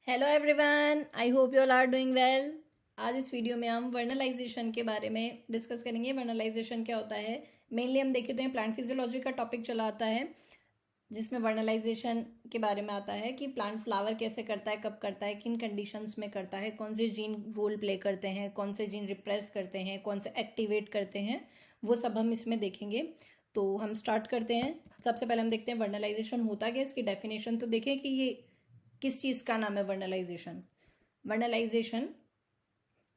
Hello everyone, I hope you all are doing well. आज इस video में हम वर्नलाइजेशन के बारे में डिस्कस करेंगे। वर्नलाइजेशन क्या होता है? मेनली हम देखें तो ये प्लांट फिजियोलॉजी का टॉपिक चला आता है, जिसमें वर्नलाइजेशन के बारे में आता है कि प्लांट फ्लावर कैसे करता है, कब करता है, किन कंडीशंस में करता है, कौन से जीन रोल प्ले करते हैं, कौन से जीन रिप्रेस करते हैं, कौन से एक्टिवेट करते हैं, वो सब हम इसमें देखेंगे। तो हम स्टार्ट करते हैं। सबसे पहले हम देखते हैं वर्नलाइजेशन होता क्या है, इसकी डेफिनेशन तो देखें कि ये किस चीज का नाम है vernalization. Vernalization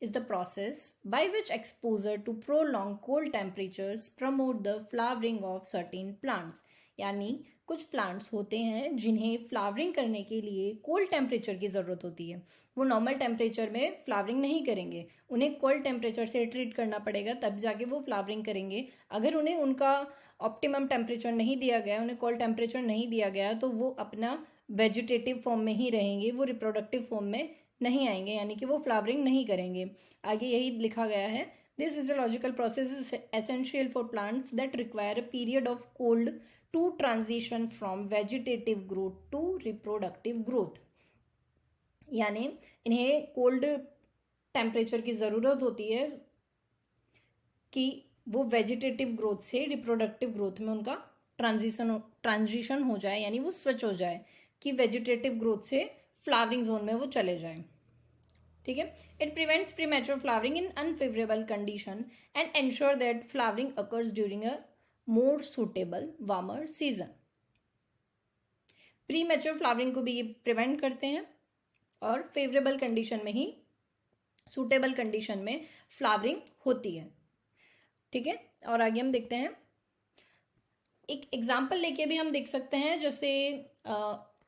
is the process by which exposure to prolonged cold temperatures promote the flowering of certain plants। यानी कुछ प्लांट्स होते हैं जिन्हें फ्लावरिंग करने के लिए कोल्ड टेम्परेचर की ज़रूरत होती है। वो नॉर्मल टेम्परेचर में फ्लावरिंग नहीं करेंगे, उन्हें कोल्ड टेम्परेचर से ट्रीट करना पड़ेगा, तब जाके वो फ्लावरिंग करेंगे। अगर उन्हें उनका ऑप्टिमम टेम्परेचर नहीं दिया गया, उन्हें कोल्ड टेम्परेचर नहीं दिया गया, तो वो अपना वेजिटेटिव फॉर्म में ही रहेंगे, वो रिप्रोडक्टिव फॉर्म में नहीं आएंगे, यानी कि वो फ्लावरिंग नहीं करेंगे। आगे यही लिखा गया है, this physiological process is essential for plants that require a period of cold to transition from vegetative growth to reproductive growth. यानी इन्हें कोल्ड टेम्परेचर की ज़रूरत होती है कि वो वेजिटेटिव ग्रोथ से रिप्रोडक्टिव ग्रोथ में उनका ट्रांजिशन हो जाए, यानी वो स्विच हो जाए कि वेजिटेटिव ग्रोथ से फ्लावरिंग जोन में वो चले जाएं। ठीक है। It prevents premature flowering in unfavourable condition and ensure that flowering occurs during a more suitable warmer season. Premature flowering को भी ये प्रिवेंट करते हैं और फेवरेबल कंडीशन में ही, सुटेबल कंडीशन में फ्लावरिंग होती है। ठीक है। और आगे हम देखते हैं, एक एग्जाम्पल लेके भी हम देख सकते हैं। जैसे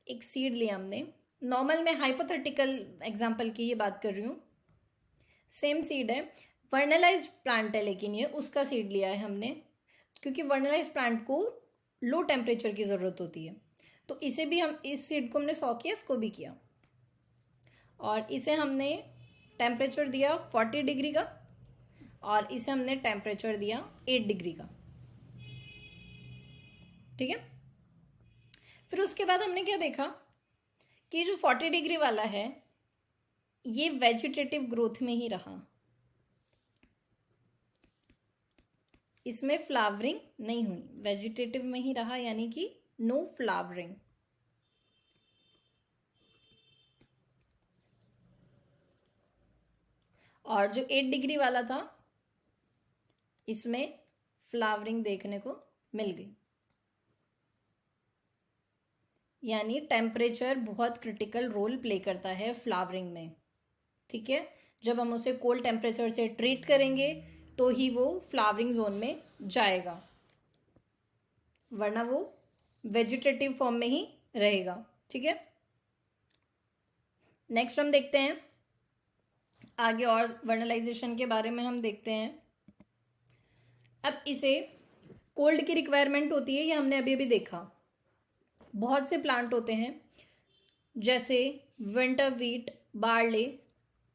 एक सीड लिया हमने, नॉर्मल में हाइपोथेटिकल एग्जाम्पल की ये बात कर रही हूँ। सेम सीड है, वर्नलाइज प्लांट है, लेकिन ये उसका सीड लिया है हमने, क्योंकि वर्नलाइज प्लांट को लो टेम्परेचर की ज़रूरत होती है। तो इसे भी हम, इस सीड को हमने 100 किया, इसको भी किया, और इसे हमने टेम्परेचर दिया 40 डिग्री का, और इसे हमने टेम्परेचर दिया 8 डिग्री का। ठीक है। फिर उसके बाद हमने क्या देखा कि जो 40 डिग्री वाला है ये वेजिटेटिव ग्रोथ में ही रहा, इसमें फ्लावरिंग नहीं हुई, वेजिटेटिव में ही रहा, यानी कि नो फ्लावरिंग। और जो 8 डिग्री वाला था इसमें फ्लावरिंग देखने को मिल गई। यानी टेम्परेचर बहुत क्रिटिकल रोल प्ले करता है फ्लावरिंग में। ठीक है। जब हम उसे कोल्ड टेम्परेचर से ट्रीट करेंगे तो ही वो फ्लावरिंग जोन में जाएगा, वरना वो वेजिटेटिव फॉर्म में ही रहेगा। ठीक है। नेक्स्ट हम देखते हैं आगे, और वर्नलाइजेशन के बारे में हम देखते हैं। अब इसे कोल्ड की रिक्वायरमेंट होती है, ये हमने अभी अभी देखा। बहुत से प्लांट होते हैं जैसे विंटर व्हीट, बार्ले,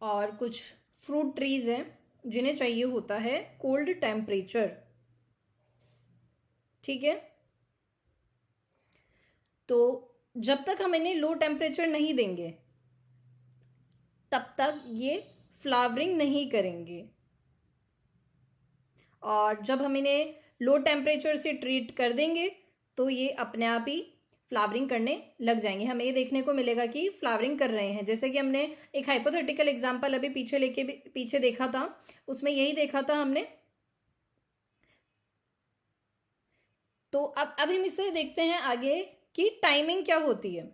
और कुछ फ्रूट ट्रीज हैं जिन्हें चाहिए होता है कोल्ड टेम्परेचर। ठीक है। तो जब तक हम इन्हें लो टेम्परेचर नहीं देंगे तब तक ये फ्लावरिंग नहीं करेंगे, और जब हम इन्हें लो टेम्परेचर से ट्रीट कर देंगे तो ये अपने आप ही फ्लावरिंग करने लग जाएंगे। हमें ये देखने को मिलेगा कि फ्लावरिंग कर रहे हैं। जैसे कि हमने एक हाइपोथेटिकल एग्जांपल अभी पीछे देखा था, उसमें यही देखा था हमने। तो अब हम इसे देखते हैं आगे कि टाइमिंग क्या होती है।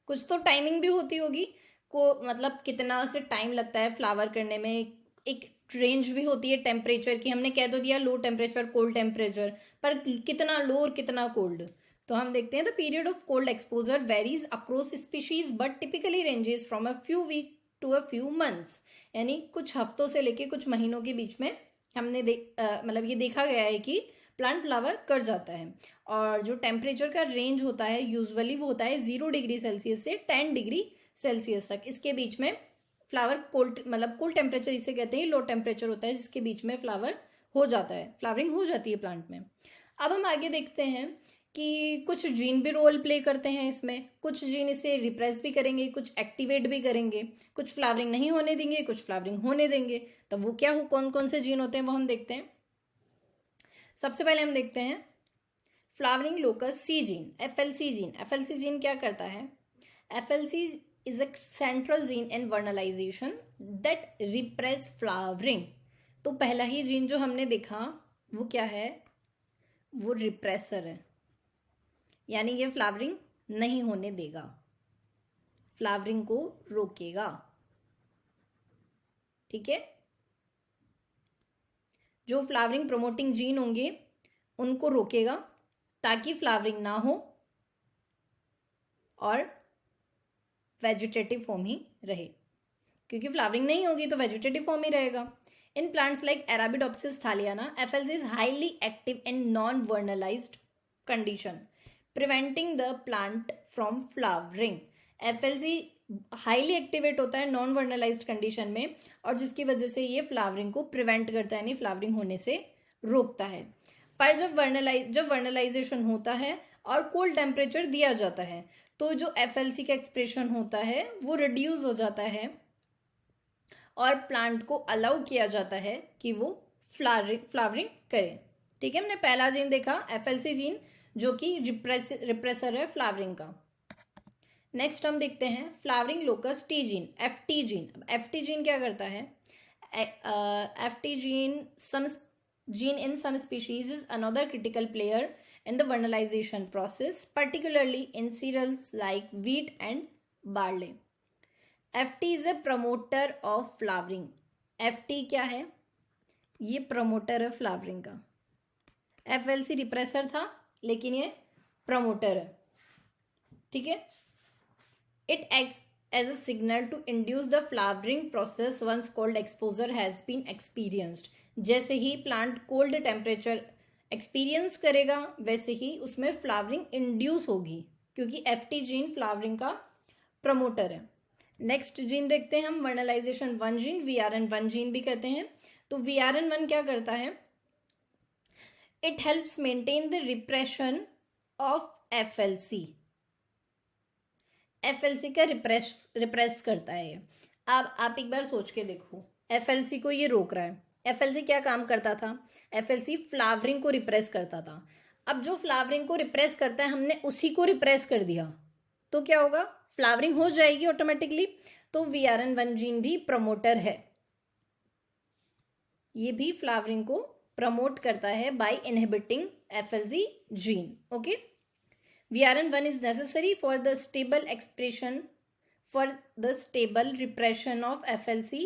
कुछ तो टाइमिंग भी होती होगी को, मतलब कितना से टाइम लगता है फ्लावर करने में। एक रेंज भी होती है टेम्परेचर की, हमने कह तो दिया लो टेम्परेचर, कोल्ड टेम्परेचर, पर कितना लो और कितना कोल्ड। तो हम देखते हैं, the period of cold exposure varies across species but typically ranges from a few week to a few months. यानी कुछ हफ्तों से लेके कुछ महीनों के बीच में हमने मतलब ये देखा गया है कि प्लांट फ्लावर कर जाता है। और जो टेम्परेचर का रेंज होता है यूजुअली वो होता है 0 डिग्री सेल्सियस से 10 डिग्री सेल्सियस तक। इसके बीच में फ्लावर कोल्ड, मतलब कोल्ड टेम्परेचर इसे कहते हैं, लो टेम्परेचर होता है जिसके बीच में फ्लावर हो जाता है, फ्लावरिंग हो जाती है प्लांट में। अब हम आगे देखते हैं कि कुछ जीन भी रोल प्ले करते हैं इसमें, कुछ जीन इसे रिप्रेस भी करेंगे, कुछ एक्टिवेट भी करेंगे, कुछ फ्लावरिंग नहीं होने देंगे, कुछ फ्लावरिंग होने देंगे। तो वो क्या हो, कौन कौन से जीन होते हैं वो हम देखते हैं। सबसे पहले हम देखते हैं flowering locus C gene, FLC gene. FLC gene क्या करता है? FLC is a central gene in vernalization that repress flowering. तो पहला ही जीन जो हमने देखा वो क्या है? वो रिप्रेसर है, यानी ये फ्लावरिंग नहीं होने देगा, फ्लावरिंग को रोकेगा। ठीक है, जो फ्लावरिंग प्रमोटिंग जीन होंगे उनको रोकेगा ताकि फ्लावरिंग ना हो और वेजिटेटिव फॉर्म ही रहे, क्योंकि फ्लावरिंग नहीं होगी तो वेजिटेटिव फॉर्म ही रहेगा। In plants like Arabidopsis thaliana, FLC is highly active in non-vernalized condition, preventing the plant from flowering. FLC highly activate होता है नॉन वर्नलाइज्ड कंडीशन में, और जिसकी वजह से ये फ्लावरिंग को प्रिवेंट करता है, यानी फ्लावरिंग होने से रोकता है। पर जब वर्नलाइजेशन होता है और कोल्ड टेम्परेचर दिया जाता है तो जो FLC का एक्सप्रेशन होता है वो रिड्यूस हो जाता है और प्लांट को अलाउ किया जाता है कि वो फ्लावरिंग करे। ठीक है, हमने पहला जीन देखा FLC जीन, जो कि रिप्रेसर है फ्लावरिंग का। नेक्स्ट हम देखते हैं flowering locus T gene, FT gene. FT gene क्या करता है? FT gene in some species is another critical player in the vernalization process, particularly in cereals like wheat and barley. FT is a promoter of flowering. FT क्या है? ये promoter है flowering का। FLC repressor था लेकिन ये promoter है। ठीक है, it acts as a signal to induce the flowering process once cold exposure has been experienced. जैसे ही प्लांट कोल्ड टेम्परेचर एक्सपीरियंस करेगा वैसे ही उसमें फ्लावरिंग इंड्यूस होगी, क्योंकि FT जीन फ्लावरिंग का प्रमोटर है। नेक्स्ट जीन देखते हैं हम, वर्नलाइजेशन 1 जीन, VRN1 जीन भी कहते हैं। तो VRN1 क्या करता है? It helps maintain the repression of FLC। FLC का रिप्रेस करता है ये। अब आप एक बार सोच के देखो, FLC को ये रोक रहा है। FLC क्या काम करता था? FLC फ्लावरिंग को रिप्रेस करता था। अब जो फ्लावरिंग को रिप्रेस करता है, हमने उसी को रिप्रेस कर दिया तो क्या होगा? फ्लावरिंग हो जाएगी ऑटोमेटिकली। तो VRN1 जीन भी प्रमोटर है, ये भी फ्लावरिंग को प्रमोट करता है by inhibiting FLC gene. Okay, VRN1 is necessary for the stable repression of FLC,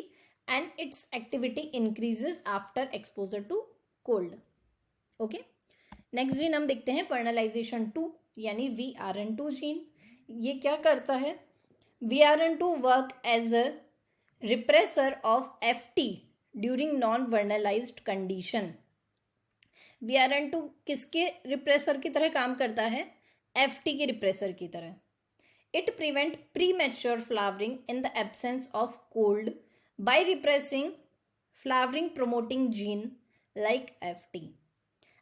and its activity increases after exposure to cold. Okay, next gene हम देखते हैं वर्नलाइजेशन 2 यानी VRN2 जीन। ये क्या करता है? VRN2 work as a repressor of FT during non vernalized condition. VRN2 किसके repressor की तरह काम करता है? FT के रिप्रेसर की तरह। It prevent premature flowering in the absence of cold by repressing flowering promoting gene like FT।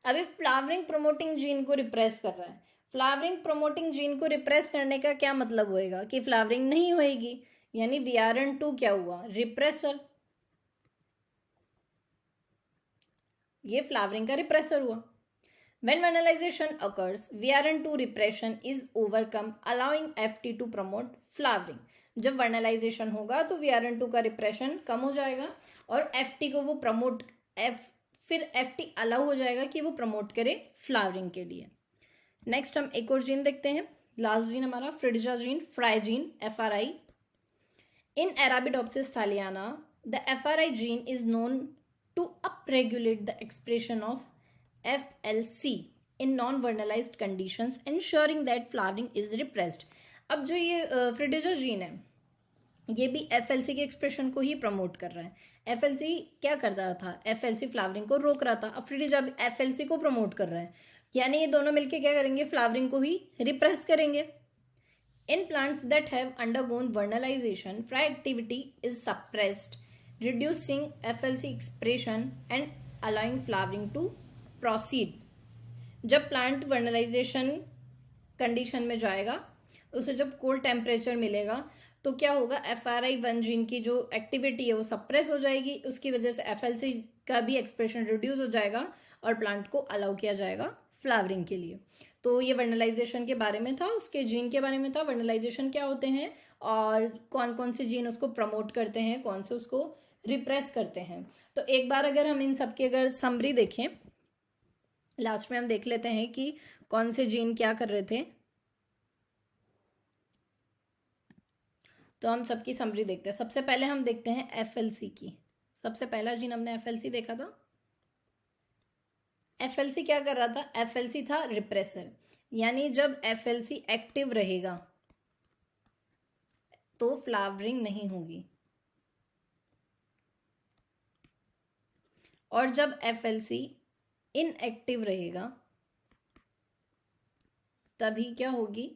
अभी फ्लावरिंग प्रोमोटिंग जीन को रिप्रेस कर रहा है। फ्लावरिंग प्रोमोटिंग जीन को रिप्रेस करने का क्या मतलब होएगा? कि फ्लावरिंग नहीं होएगी, यानी VRN2 क्या हुआ? रिप्रेसर। ये फ्लावरिंग का रिप्रेसर हुआ। When vernalization occurs, VRN2 repression is overcome, allowing FT to promote flowering. जब वर्नलाइजेशन होगा तो VRN2 का रिप्रेशन कम हो जाएगा और FT को वो प्रमोट फिर FT अलाउ हो जाएगा कि वो प्रमोट करे फ्लावरिंग के लिए। नेक्स्ट हम एक और जीन देखते हैं, लास्ट जीन हमारा FRIGIDA gene, FRI gene, FRI। In Arabidopsis thaliana, the FRI gene is known to upregulate the expression of FLC in non-vernalized conditions, ensuring that flowering is repressed. अब जो ये फ्रिडिजा gene है ये भी FLC के expression को ही promote कर रहा है। FLC क्या कर रहा था? FLC फ्लावरिंग को रोक रहा था। अब फ्रिडिजा भी FLC को प्रमोट कर रहा है, यानी ये दोनों मिलके क्या करेंगे? फ्लावरिंग को ही रिप्रेस करेंगे। In plants that have undergone vernalization, fry activity is suppressed, reducing FLC expression and allowing flowering to proceed. जब प्लांट वर्नलाइजेशन कंडीशन में जाएगा, उसे जब कोल्ड टेम्परेचर मिलेगा तो क्या होगा, FRI1 जीन की जो एक्टिविटी है वो सप्रेस हो जाएगी, उसकी वजह से FLC का भी एक्सप्रेशन रिड्यूस हो जाएगा और प्लांट को अलाउ किया जाएगा फ्लावरिंग के लिए। तो ये वर्नलाइजेशन के बारे में था, उसके जीन के बारे में था, वर्नलाइजेशन क्या होते हैं और कौन कौन से जीन उसको प्रमोट करते हैं, कौन से उसको रिप्रेस करते हैं। तो एक बार अगर हम इन सबके अगर समरी देखें, लास्ट में हम देख लेते हैं कि कौन से जीन क्या कर रहे थे। तो हम सबकी समरी देखते हैं। सबसे पहले हम देखते हैं FLC की। सबसे पहला जीन हमने FLC देखा था। FLC क्या कर रहा था, FLC था रिप्रेसर, यानी जब FLC एक्टिव रहेगा तो फ्लावरिंग नहीं होगी, और जब FLC इनएक्टिव रहेगा तभी क्या होगी,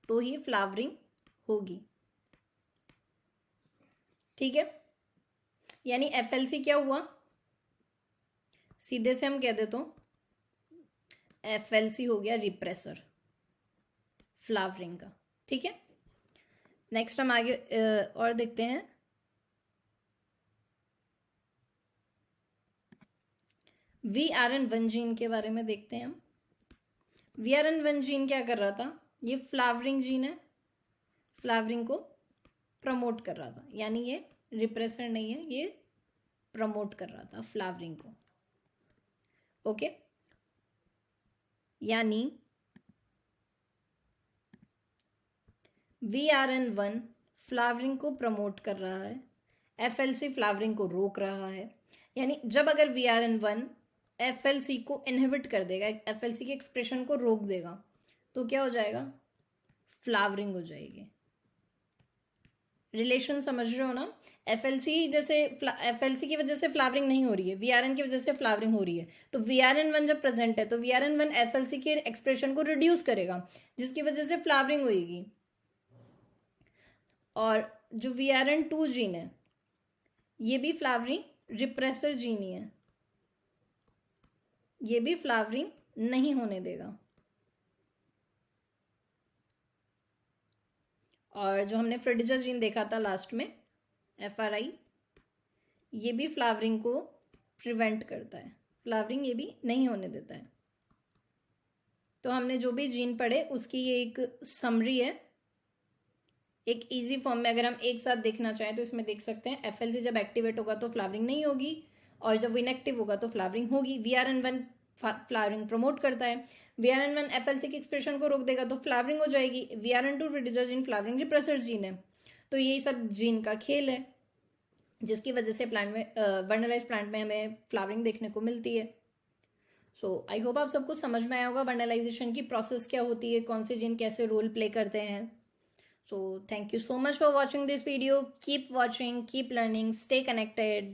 तो ही फ्लावरिंग होगी। ठीक है, यानी FLC क्या हुआ, सीधे से हम कह देते हो FLC हो गया रिप्रेसर फ्लावरिंग का। ठीक है, नेक्स्ट हम आगे और देखते हैं। VRN1 जीन के बारे में देखते हैं हम। VRN1 जीन क्या कर रहा था, ये फ्लावरिंग जीन है, फ्लावरिंग को प्रमोट कर रहा था, यानी ये रिप्रेसर नहीं है, ये प्रमोट कर रहा था फ्लावरिंग को। ओके, यानी VRN1 फ्लावरिंग को प्रमोट कर रहा है, FLC फ्लावरिंग को रोक रहा है। यानी जब अगर VRN1 FLC को इनहिबिट कर देगा, FLC के एक्सप्रेशन को रोक देगा, तो क्या हो जाएगा, फ्लावरिंग हो जाएगी। रिलेशन समझ रहे हो ना, FLC की वजह से फ्लावरिंग नहीं हो रही है, VRN की वजह से फ्लावरिंग हो रही है। तो VRN1 जब प्रेजेंट है तो VRN1 FLC के एक्सप्रेशन को रिड्यूस करेगा, जिसकी वजह से फ्लावरिंग होगी। और जो VRN2 जीन है, ये भी फ्लावरिंग रिप्रेसर जीन ही है, ये भी फ्लावरिंग नहीं होने देगा। और जो हमने फ्रिडिजा जीन देखा था लास्ट में, FRI, ये भी फ्लावरिंग को प्रिवेंट करता है, फ्लावरिंग ये भी नहीं होने देता है। तो हमने जो भी जीन पढ़े उसकी ये एक समरी है, एक इजी फॉर्म में अगर हम एक साथ देखना चाहें तो इसमें देख सकते हैं। FLC जब एक्टिवेट होगा तो फ्लावरिंग नहीं होगी, और जब इनएक्टिव होगा तो फ्लावरिंग होगी। VRN1 फ्लावरिंग प्रमोट करता है, VRN1 FLC के एक्सप्रेशन को रोक देगा तो फ्लावरिंग हो जाएगी। VRN2 FRIGIDA gene flowering repressor gene है। तो यही सब जीन का खेल है, जिसकी वजह से प्लांट में वर्नलाइज प्लांट में हमें फ्लावरिंग देखने को मिलती है। सो आई होप आप सबको समझ में आया होगा वर्नलाइजेशन की प्रोसेस क्या होती है, कौन से जीन कैसे रोल प्ले करते हैं। So thank you so much for watching this video. Keep watching, keep learning, stay connected.